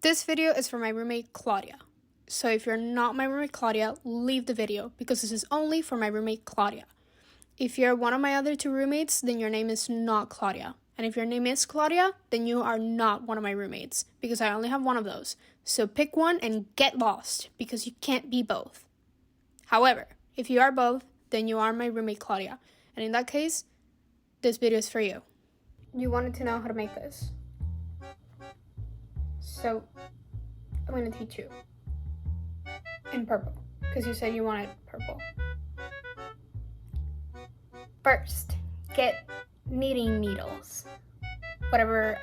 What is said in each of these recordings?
This video is for my roommate, Claudia. So if you're not my roommate, Claudia, leave the video because this is only for my roommate, Claudia. If you're one of my other two roommates, then your name is not Claudia. And if your name is Claudia, then you are not one of my roommates because I only have one of those. So pick one and get lost because you can't be both. However, if you are both, then you are my roommate, Claudia. And in that case, this video is for you. You wanted to know how to make this. So I'm going to teach you in purple because you said you wanted purple. First, get knitting needles, whatever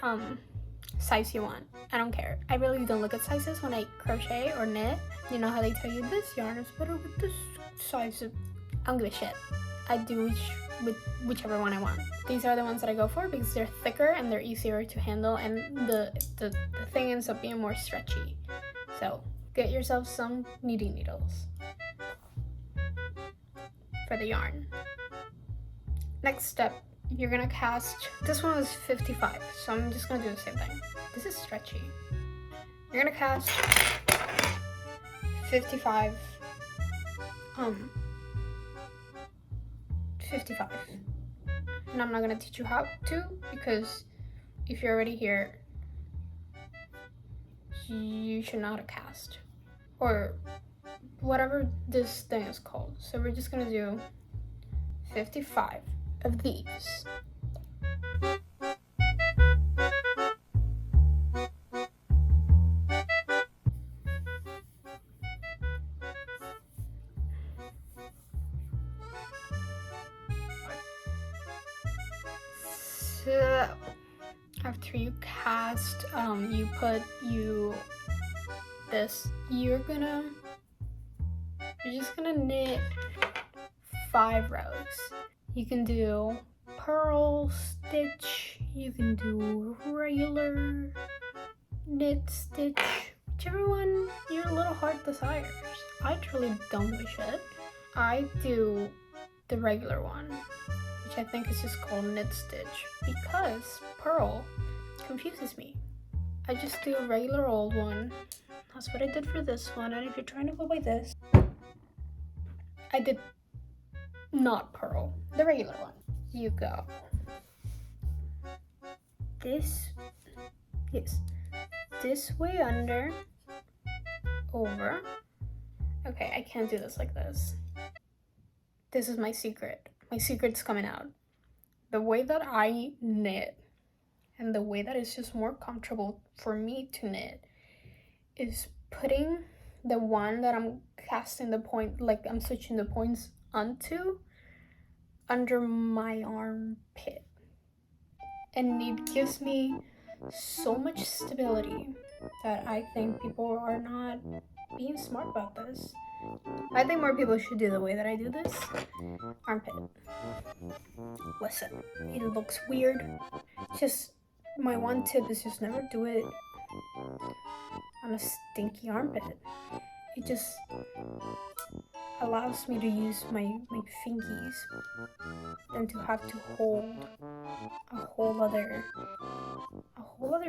size you want. I don't care. I really don't look at sizes when I crochet or knit. You know how they tell you this yarn is better with this size. I don't give a shit. I do whichever one I want. These are the ones that I go for because they're thicker and they're easier to handle, and the thing ends up being more stretchy. So get yourself some knitting needles for the yarn. Next step, you're gonna cast, this one was 55, so I'm just gonna do the same thing. This is stretchy. You're gonna cast 55, 55. And I'm not gonna teach you how to because if you're already here, you should know how to cast or whatever this thing is called. So we're just gonna do 55 of these. So after you cast, you're just gonna knit 5 rows. You can do purl stitch, you can do regular knit stitch, whichever one your little heart desires. I truly don't give a shit. I do the regular one, which I think is just called knit stitch because purl confuses me. I just do a regular old one. That's what I did for this one, and if you're trying to go by this, I did not purl, the regular one. You go this way under, over. Okay, I can't do this like this. This is my secret. My secret's coming out. The way that I knit and the way that it's just more comfortable for me to knit is putting the one that I'm casting the point, like I'm switching the points onto, under my armpit. And it gives me so much stability that I think people are not being smart about this. I think more people should do the way that I do this. Armpit. Listen, it looks weird. Just my one tip is just never do it on a stinky armpit. It just allows me to use my fingies than to have to hold a whole other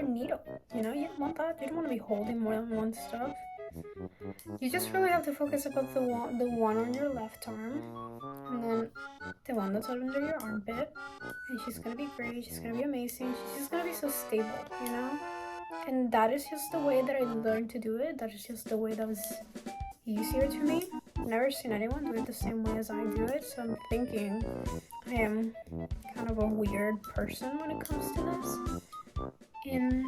needle. You know, you don't want that. You don't want to be holding more than one stuff. You just really have to focus about the one on your left arm, and then the one that's under your armpit. And she's gonna be great. She's gonna be amazing. She's just gonna be so stable, you know. And that is just the way that I learned to do it. That is just the way that was easier to me. I've never seen anyone do it the same way as I do it, so I'm thinking I am kind of a weird person when it comes to this. And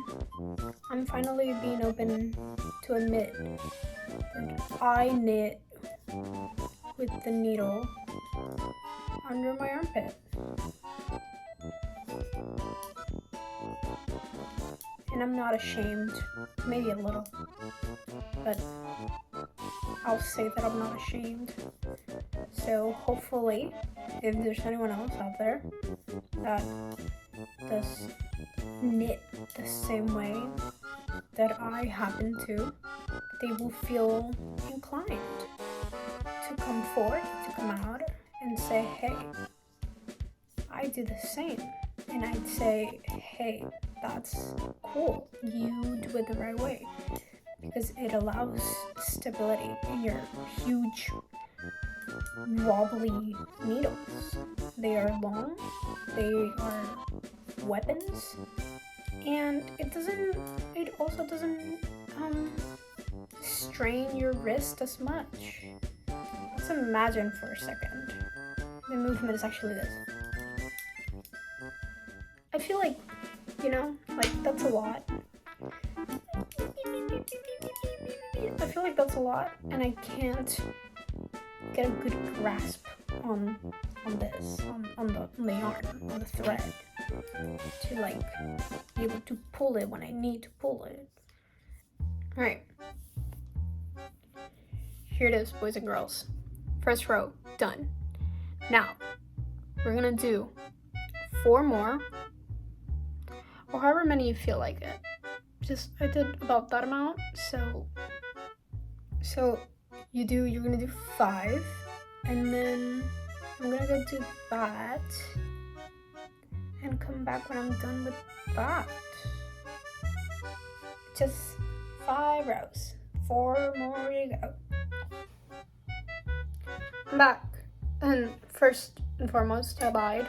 I'm finally being open to admit that I knit with the needle under my armpit. And I'm not ashamed, maybe a little, but I'll say that I'm not ashamed. So hopefully, if there's anyone else out there that does knit the same way that I happen to, they will feel inclined to come forth, to come out and say, hey, I do the same. And I'd say, hey, that's cool. You do it the right way because it allows stability in your huge wobbly needles. They are long, they are weapons, and it also doesn't strain your wrist as much. Let's imagine for a second. The movement is actually this. I feel like, that's a lot. I feel like that's a lot, and I can't get a good grasp on this, on the yarn, on the thread, to be able to pull it when I need to pull it. Alright. Here it is, boys and girls. First row, done. Now, we're gonna do 4 more, or however many you feel like it. I did about that amount, so you're gonna do 5, and then I'm gonna go do that, and come back when I'm done with that. Just 5 rows, 4 more to go. I'm back, and first and foremost, I lied.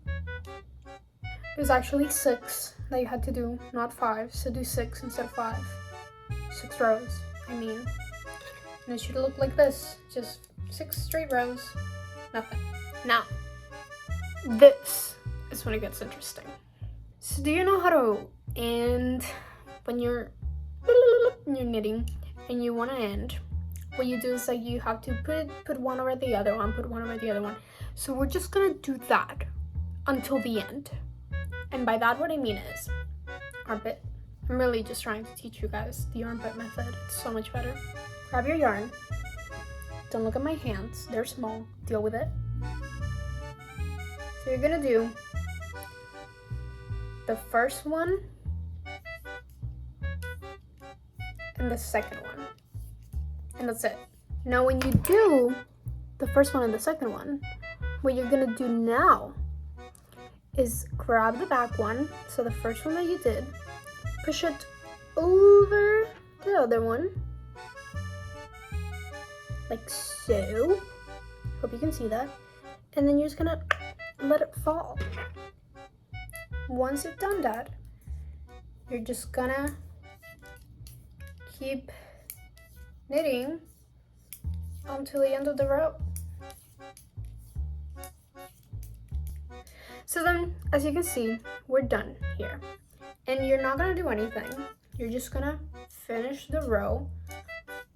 It was actually 6 that you had to do, not 5, so do 6 instead of 5. 6 rows, I mean. And it should look like this, just 6 straight rows, nothing. Now, this is when it gets interesting. So do you know how to end when you're knitting and you want to end? What you do is you have to put one over the other one, put one over the other one. So we're just gonna do that until the end. And by that, what I mean is armpit. I'm really just trying to teach you guys the armpit method. It's so much better. Grab your yarn. Don't look at my hands. They're small. Deal with it. So you're gonna do the first one and the second one. And that's it. Now when you do the first one and the second one, what you're gonna do now is grab the back one, so the first one that you did, push it over the other one, like so. Hope you can see that. And then you're just gonna let it fall. Once you've done that, you're just gonna keep knitting until the end of the row. So then, as you can see, we're done here. And you're not gonna do anything. You're just gonna finish the row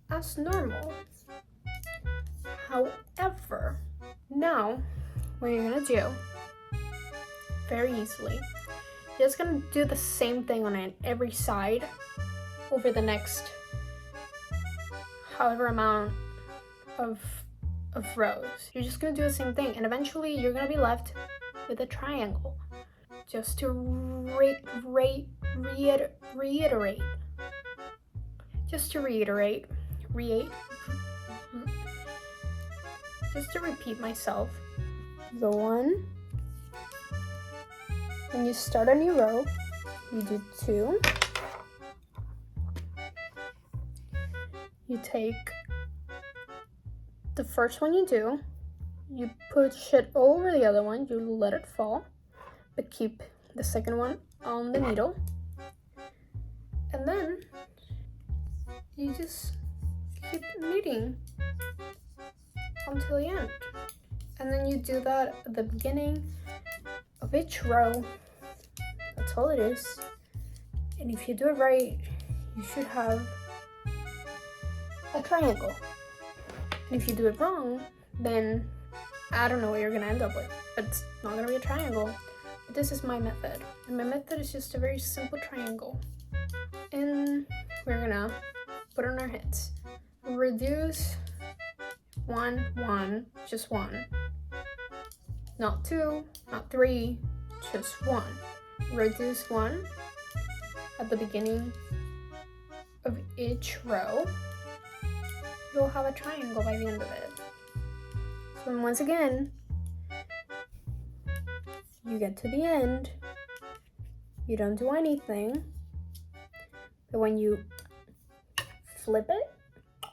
as normal. However, now, what you're gonna do, very easily, you're just gonna do the same thing on every side over the next however amount of rows. You're just gonna do the same thing, and eventually you're gonna be left with a triangle. Just to reiterate. Just to repeat myself. Go on. When you start a new row, you do 2. You take the first one you do, you push it over the other one, you let it fall, but keep the second one on the needle. And then you just keep knitting until the end. And then you do that at the beginning of each row. That's all it is. And if you do it right, you should have a triangle. And if you do it wrong, then I don't know what you're gonna end up with, but it's not gonna be a triangle. But this is my method, and my method is just a very simple triangle. And we're gonna put on our hits. Reduce 1, 1, just 1. Not 2, not 3, just 1. Reduce 1 at the beginning of each row. You'll have a triangle by the end of it. So once again, you get to the end, you don't do anything. But when you flip it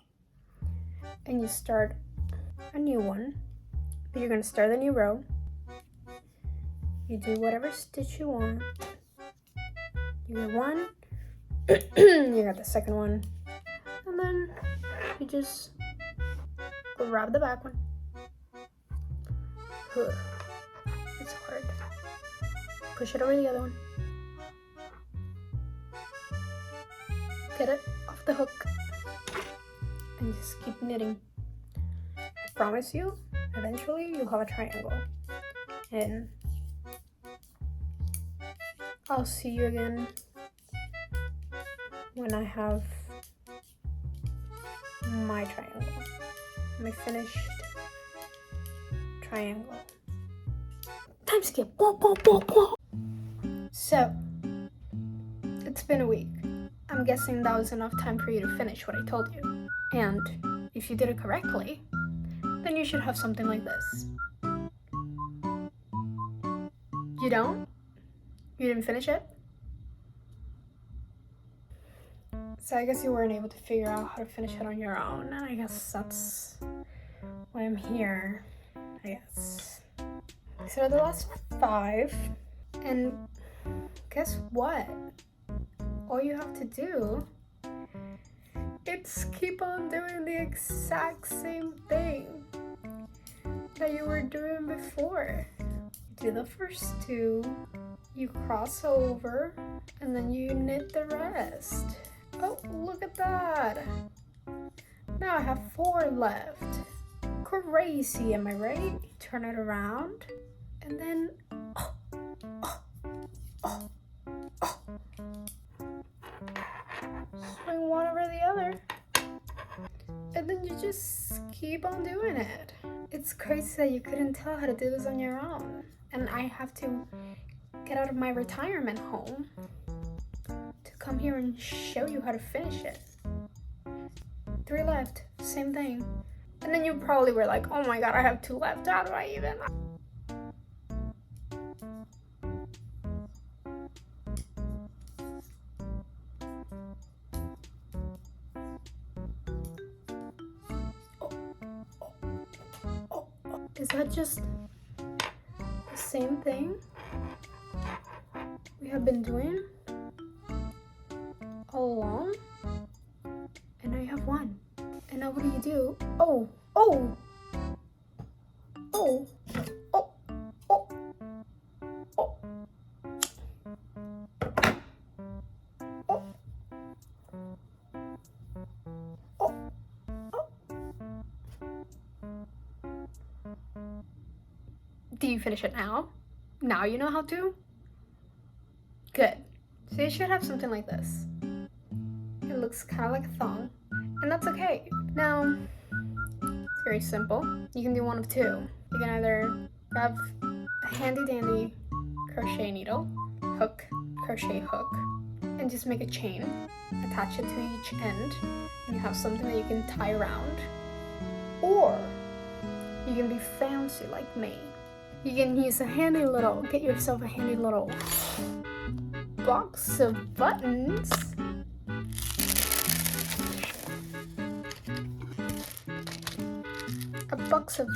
and you start a new one, but you're gonna start a new row. You do whatever stitch you want. You get one, you got the second one, and then you just grab the back one. It's hard. Push it over the other one. Get it off the hook. And just keep knitting. I promise you, eventually you'll have a triangle. And I'll see you again when I have my triangle. My finished triangle. Time skip. So, it's been a week. I'm guessing that was enough time for you to finish what I told you. And if you did it correctly, then you should have something like this. You don't? You didn't finish it? So I guess you weren't able to figure out how to finish it on your own, and I guess that's why I'm here, I guess. These are the last 5, and guess what? All you have to do is keep on doing the exact same thing that you were doing before. Do the first 2, you cross over, and then you knit the rest. Oh, look at that! Now I have 4 left. Crazy, am I right? Turn it around, and then swing one over the other, and then you just keep on doing it. It's crazy that you couldn't tell how to do this on your own, and I have to get out of my retirement home to come here and show you how to finish it. 3 left, same thing. And then you probably were like, oh my god, I have 2 left, how do I even? Is that just the same thing we have been doing all along? And now you have 1. And now what do? Oh. Do you finish it now? Now you know how to? Good. So you should have something like this. It looks kind of like a thong, and that's okay. Now, it's very simple. You can do one of 2. You can either grab a handy dandy crochet needle, crochet hook, and just make a chain, attach it to each end, and you have something that you can tie around. Or you can be fancy like me. You can use get yourself a handy little box of buttons. A box of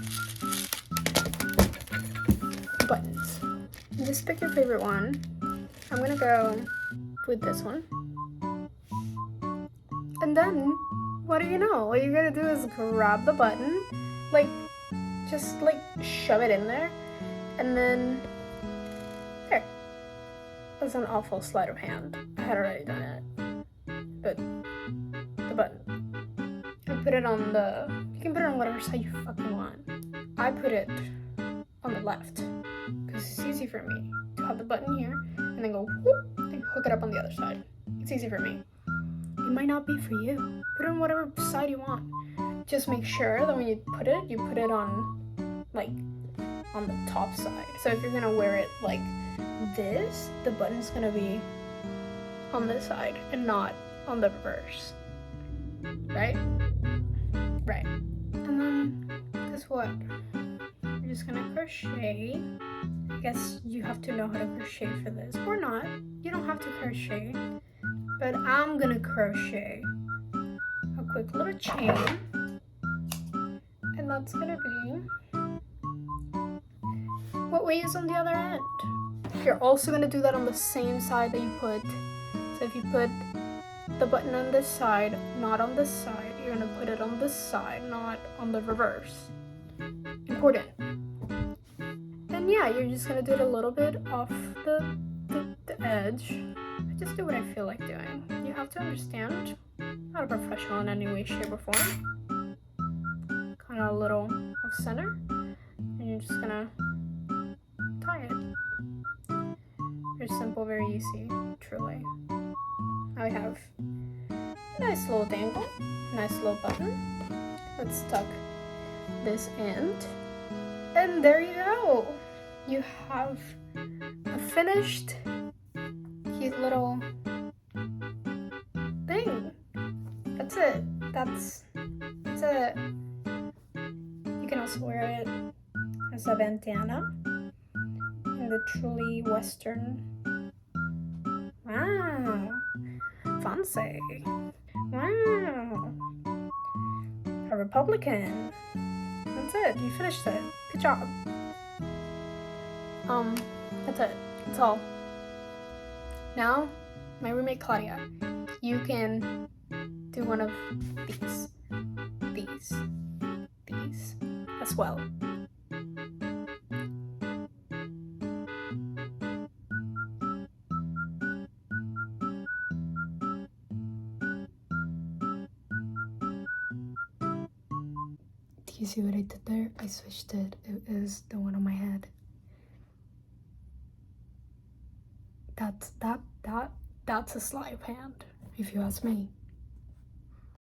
buttons. Just pick your favorite one. I'm gonna go with this one. And then, what do you know? All you gotta do is grab the button, just shove it in there, and then there. That's an awful sleight of hand. I had already done it. But the button. You put it on you can put it on whatever side you fucking want. I put it on the left, because it's easy for me to have the button here, and then go whoop, and hook it up on the other side. It's easy for me. It might not be for you. Put it on whatever side you want. Just make sure that when you put it on on the top side. So if you're gonna wear it like this, the button's gonna be on this side and not on the reverse. Right? Right. And then guess what? You're just gonna crochet I guess you have to know how to crochet for this, or not. You don't have to crochet, but I'm gonna crochet a quick little chain, and that's gonna be what we use on the other end. You're also gonna do that on the same side that you put. So if you put the button on this side, not on this side, you're gonna put it on this side, not on the reverse. Important. And yeah, you're just gonna do it a little bit off the edge. I just do what I feel like doing. You have to understand, I'm not a professional in any way, shape, or form. Kind of a little off center, and you're just gonna tie it. Very simple, very easy, truly. Now we have a nice little dangle, nice little button. Let's tuck this end, and there you go. You have a finished, cute little thing. That's it. That's it. You can also wear it as a bandana in the truly Western. Wow, fancy. Wow, a Republican. That's it. You finished it. Good job. That's it. That's all. Now, my roommate Claudia, you can do one of these as well. Do you see what I did there? I switched it. It is the one on my head. That's a sleight of hand, if you ask me.